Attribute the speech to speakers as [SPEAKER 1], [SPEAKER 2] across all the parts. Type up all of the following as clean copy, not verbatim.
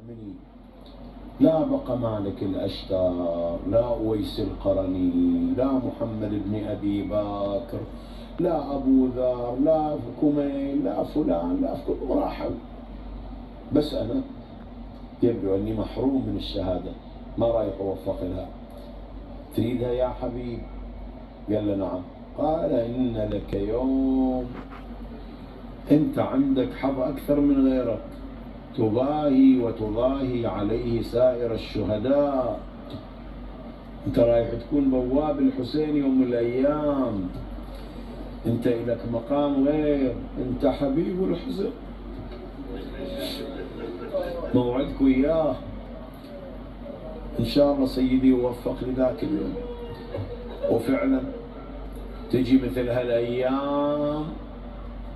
[SPEAKER 1] المؤمنين، لا بقى مالك الأشتر، لا أويس القرني، لا محمد بن أبي بكر، لا أبو ذر، لا كميل، لا فلان، لا كلهم راحوا، بس أنا يبدو أني محروم من الشهادة، ما رايح أوفق لها. تريدها يا حبيب؟ قال له نعم. قال إن لك يوم أنت عندك حظ أكثر من غيرك، تضاهي وتضاهي عليه سائر الشهداء. أنت رايح تكون بواب الحسين يوم من الأيام، أنت لك مقام غير، أنت حبيب الحسين، موعدك وياه إن شاء الله سيدي يوفق لذاك اليوم. وفعلا تجي مثل هالأيام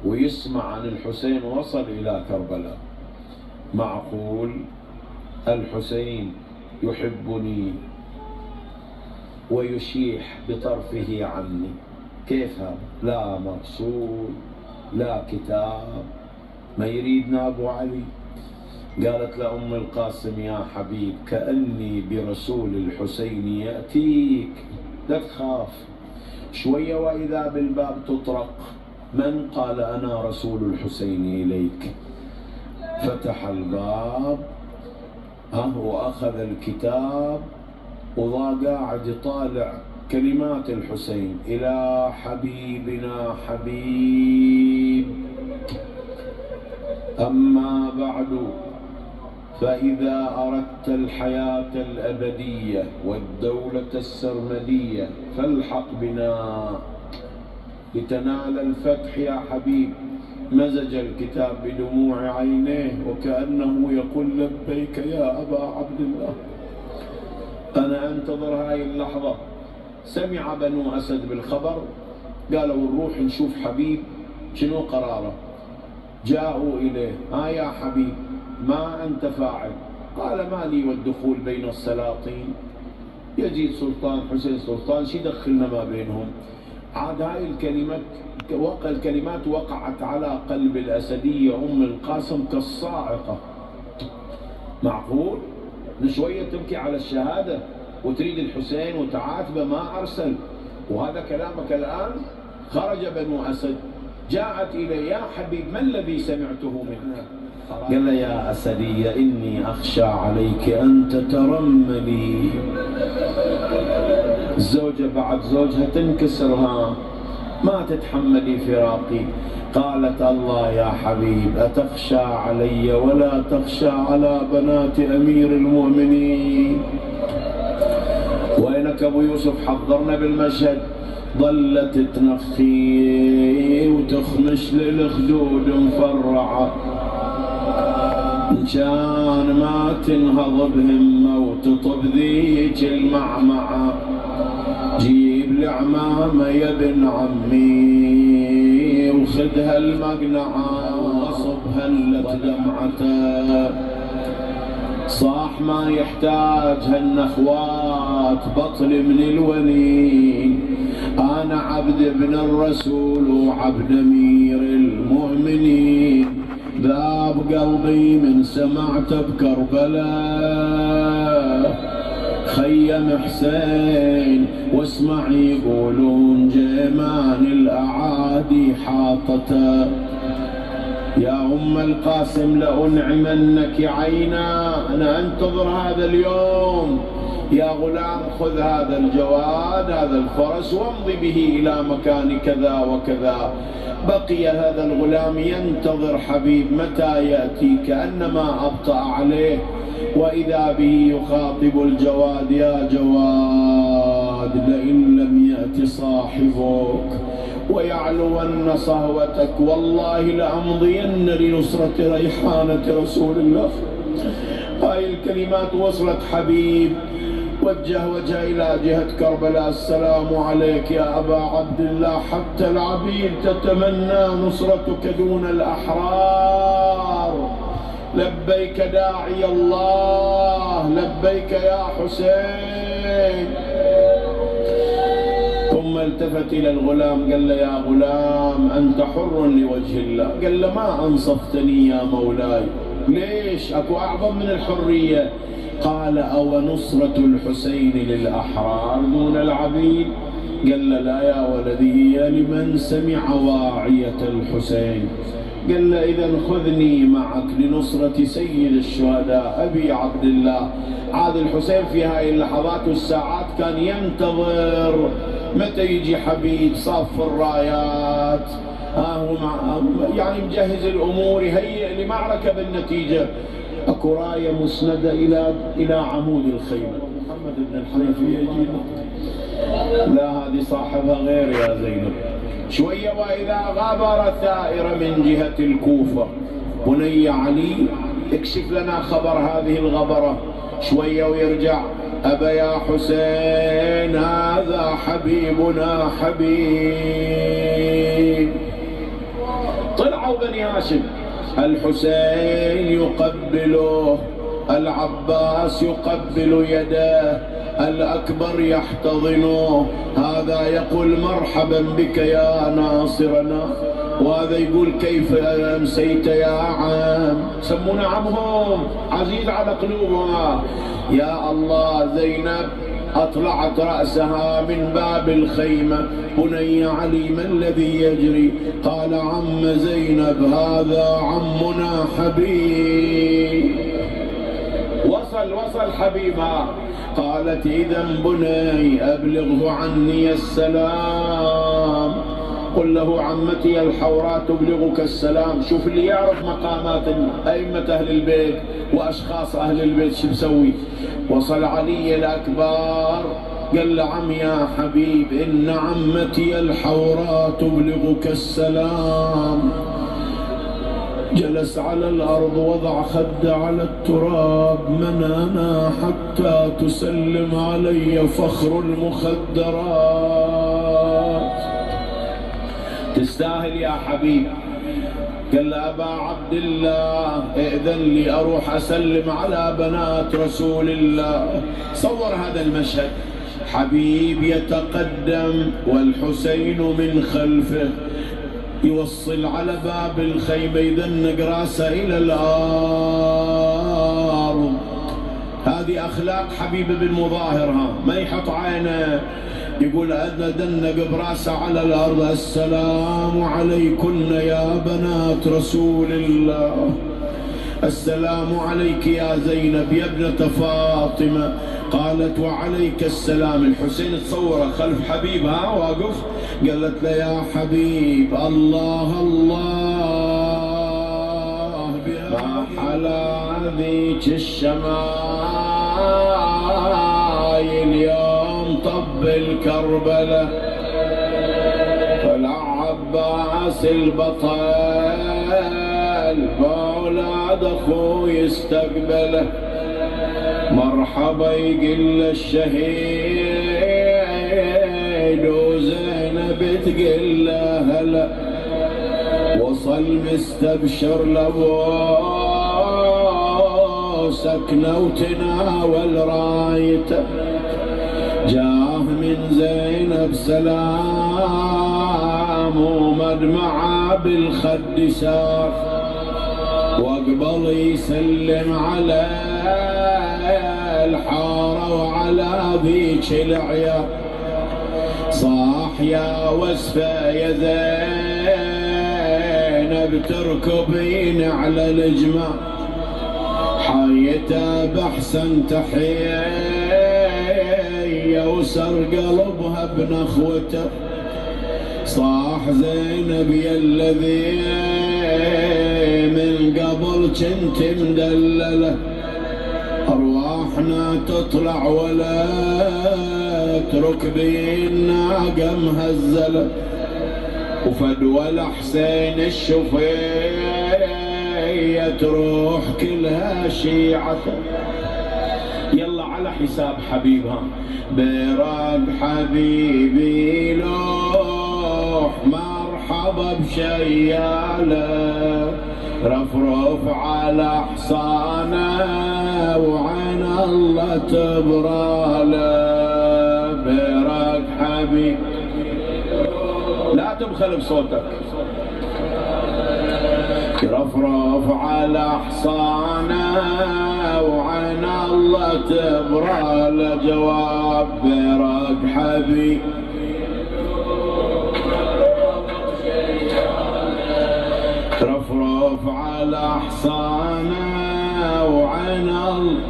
[SPEAKER 1] ويسمع عن الحسين وصل إلى كربلاء، معقول الحسين يحبني ويشيح بطرفه عني؟ كيف هذا؟ لا مقصود، لا كتاب، ما يريدنا أبو علي. قالت لأم القاسم يا حبيب كأني برسول الحسين يأتيك، لا تخاف. شوية وإذا بالباب تطرق، من قال أنا رسول الحسين إليك؟ فتح الباب وأخذ الكتاب وضا قاعد يطالع كلمات الحسين: إلى حبيبنا حبيب، أما بعد فإذا أردت الحياة الأبدية والدولة السرمدية فالحق بنا لتنال الفتح يا حبيب. مزج الكتاب بدموع عينيه وكأنه يقول لبيك يا أبا عبد الله، أنا أنتظر هاي اللحظة. سمع بنو أسد بالخبر، قالوا نروح نشوف حبيب شنو قراره. جاءوا إليه: يا حبيب ما أنت فاعل؟ قال: ما لي والدخول بين السلاطين، يزيد سلطان حسين سلطان، شي دخلنا ما بينهم؟ عاد هاي الكلمات وقعت على قلب الأسدية أم القاسم كالصاعقة. معقول شوية تبكي على الشهادة وتريد الحسين وتعاتبه ما أرسل، وهذا كلامك الآن؟ خرج بنو أسد، جاءت إليه: يا حبيب ما الذي سمعته منك؟ قال له: يا أسدية إني أخشى عليك أن تترملي. الزوجة بعد زوجها تنكسرها، ما تتحملي فراقي. قالت: الله يا حبيب أتخشى علي ولا تخشى على بنات أمير المؤمنين؟ وينك أبو يوسف؟ حضرنا بالمشهد. ظلت تنخي وتخمش للخدود مفرعة، إن كان ما تنهض بهمة وتطب ذيك المعمعة. جيب العمامة يا ابن عمي وخذها المقنعة وصبها اللت دمعته. صاح ما يحتاج هالنخوات بطل من الولي، أنا عبد ابن الرسول وعبد أمير المؤمنين. ذاب قلبي من سمعت بكربلاء، خيم حسين واسمع يقولون جيمان الأعادي حاطته. يا أم القاسم لأنعمنك عينا، أنا أنتظر هذا اليوم. يا غلام خذ هذا الجواد، هذا الفرس، وامضي به إلى مكان كذا وكذا. بقي هذا الغلام ينتظر حبيب متى يأتي، كأنما أبطأ عليه، وإذا به يخاطب الجواد: يا جواد لئن لم يأت صاحبك ويعلون صهوتك والله لأمضين لنصرة ريحانة رسول الله. هاي الكلمات وصلت حبيب، وجه وجهه إلى جهة كربلاء: السلام عليك يا أبا عبد الله، حتى العبيد تتمنى نصرتك دون الأحرار. لبيك داعي الله، لبيك يا حسين. ثم التفت إلى الغلام قال له: يا غلام أنت حر لوجه الله. قال له: ما أنصفتني يا مولاي، ليش؟ اكو اعظم من الحرية. قال أو نصرة الحسين للأحرار دون العبيد؟ قال لا يا ولدي هي لمن سمع واعية الحسين. قال له إذا خذني معك لنصرة سيد الشهداء أبي عبد الله. عاد الحسين في هاي اللحظات والساعات كان ينتظر متى يجي حبيب صف الرايات، هو يعني مجهز الأمور يهيئ لمعركة بالنتيجة. اكو رايه مسنده الى عمود الخيمه. محمد بن الحنيفيه يجينا، لا هذه صاحبها غير يا زينب. شويه واذا غابر ثائر من جهه الكوفه. بني علي اكشف لنا خبر هذه الغبره. شويه ويرجع ابا يا حسين هذا حبيبنا حبيب. طلعوا بني هاشم، الحسين يقبله، العباس يقبل يده، الأكبر يحتضنه. هذا يقول مرحبا بك يا ناصرنا، وهذا يقول كيف أمسيت يا عم. سمونا عمهم، عزيز على قلوبها. يا الله زينب أطلعت رأسها من باب الخيمة. بني علي ما الذي يجري؟ قال عم زينب هذا عمنا حبيب. وصل حبيبها. قالت إذا بني أبلغه عني السلام. قل له عمتي الحوراء تبلغك السلام. شوف اللي يعرف مقامات أئمة أهل البيت وأشخاص أهل البيت شو بسوي. وصل علي الأكبر قال له عم يا حبيب إن عمتي الحوراء تبلغك السلام. جلس على الأرض وضع خده على التراب. من أنا حتى تسلم علي فخر المخدرات؟ تستاهل يا حبيب. قال له أبا عبد الله ائذن لي أروح أسلم على بنات رسول الله. صور هذا المشهد، حبيب يتقدم والحسين من خلفه، يوصل على باب الخيمة يذنق راسه إلى الأرض. هذه أخلاق حبيب بن مظاهر، ما يحط عينه، يقول أنا دنق براسه على الأرض. السلام عليكن يا بنات رسول الله. السلام عليك يا زينب يا ابنة فاطمة. قالت وعليك السلام. الحسين تصوره خلف حبيبها واقف. قالت له يا حبيب الله الله ما حلا ذيك الشمايل يوم طب الكربلة. طلع عباس البطل بأولاد أخوه يستقبله. مرحبا يقل الشهيد وزينب تقل هلا. وصل مستبشر لابوه سكنه وتناول رايته. جاه من زينب سلام ومدمعه بالخد سار. واقبل يسلم على الحارة وعلى ذيك العيار. صاح يا وسفة يا زينب تركبين على الجمال. حيته بأحسن تحية وسر قلبها بنخوته. صاح زينب يا الذي من قبل كنت مدلله. أرواحنا تطلع ولا تركبي الناقة مهزلة. وفدوى الحسين الشفية تروح كلها شيعته. يلا على حساب حبيبها. برد حبيبي لوح مرحبا بشياله. رفرف على حصانه وعين الله تبراله. برد حبيب لا تبخل بصوتك. يرفرف على حصانه وعين الله تبرى له جواب برق حبيب. رفرف على حصانه وعين الله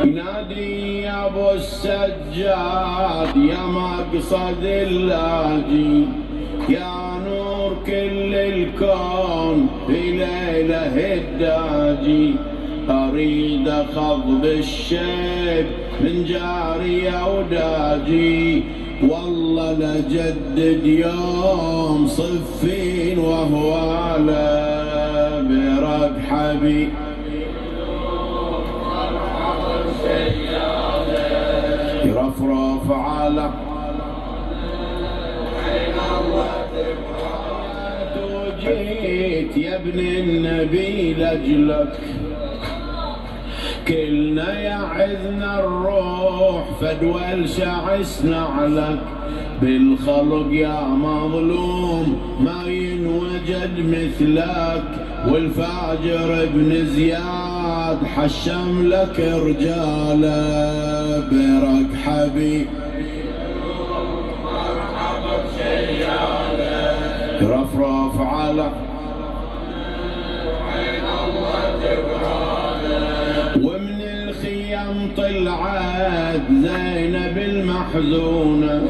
[SPEAKER 1] ينادي يا ابو السجاد يا مقصد اللاجي يا نور كل الكون في ليله الداجي اريد اخض بالشيب من جاريه وداجي والله لجدد يوم صفين وهو على برق حبيب. يرفرف على وجيت يا ابن النبي لجلك كلنا يعزنا الروح فدول شعسنا عليك بالخلق يا مظلوم ما ينوجد مثلك والفاجر ابن زياد حشم لك رجاله برق حبيب. رفرف على ومن الخيام طلعت زينب المحزونة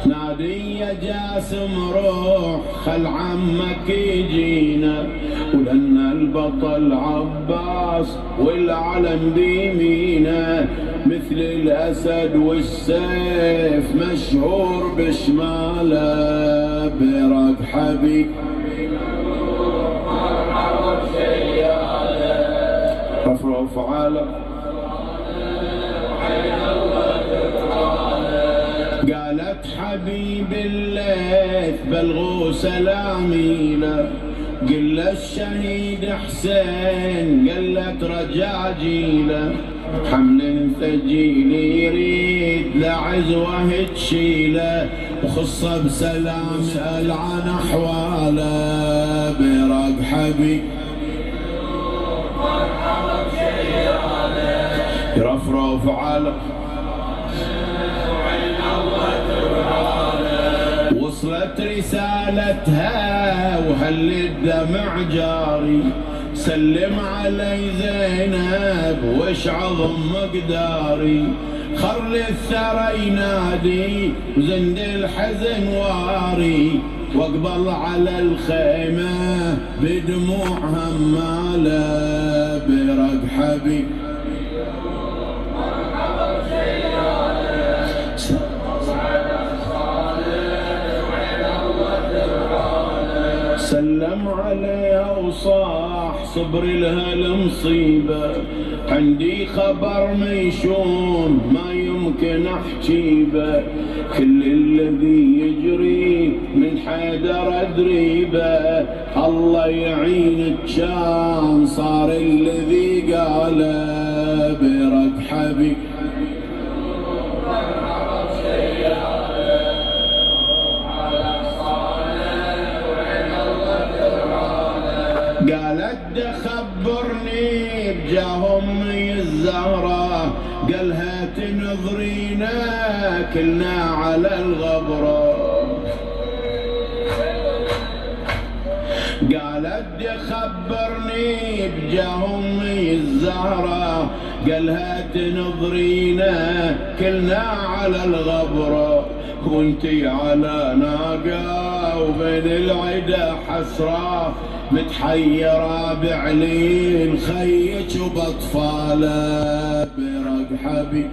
[SPEAKER 1] نادي يا جاسم روح خل عمك يجينا ولأن البطل عباس والعلم بيمينه مثل الأسد والسيف مشهور بشماله برق حبيب. رفرف على قالت حبيب الليث بلغوا سلامي له قل الشهيد حسين قلت رجاجيله حمل ثقيل يريد لعزوه تشيله وخصه بسلام سأل عن احواله برق حبيب. يرفرف على وصلت رسالتها وهل الدمع جاري سلم علي زينب وش عظم مقداري خر الثرى ينادي وزند الحزن واري واقبل على الخيمة بدموع همالة برق حبيب. سلم عليها وصاح صبر لها المصيبة عندي خبر ميشون ما يمكن احكي به كل الذي يجري من حيدر ادريبه الله يعينك كان صار الذي قاله برق حبيب. قالت خبرني بجاهم الزهرة قالها تنظرينا كلنا على الغبرة قالت خبرني بجاهم الزهرة قالها تنظرينا كلنا على الغبرة وانتي على ناقة وبين العدا حسرة متحيرة بعلين خيك وبطفاله برق حبيب.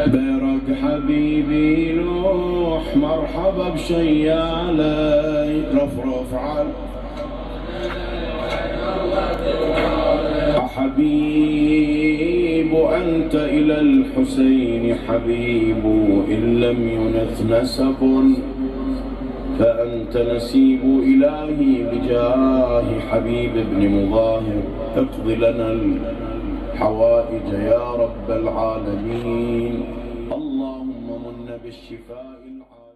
[SPEAKER 1] برق حبيبي لوح مرحبا بشياله رفرف على حبيب أنت إلى الحسين حبيب إن لم ينث نسب فأنت نسيب إلهي بجاه حبيب بن مظاهر اقض لنا حوائج يا رب العالمين. اللهم من بالشفاء العاجل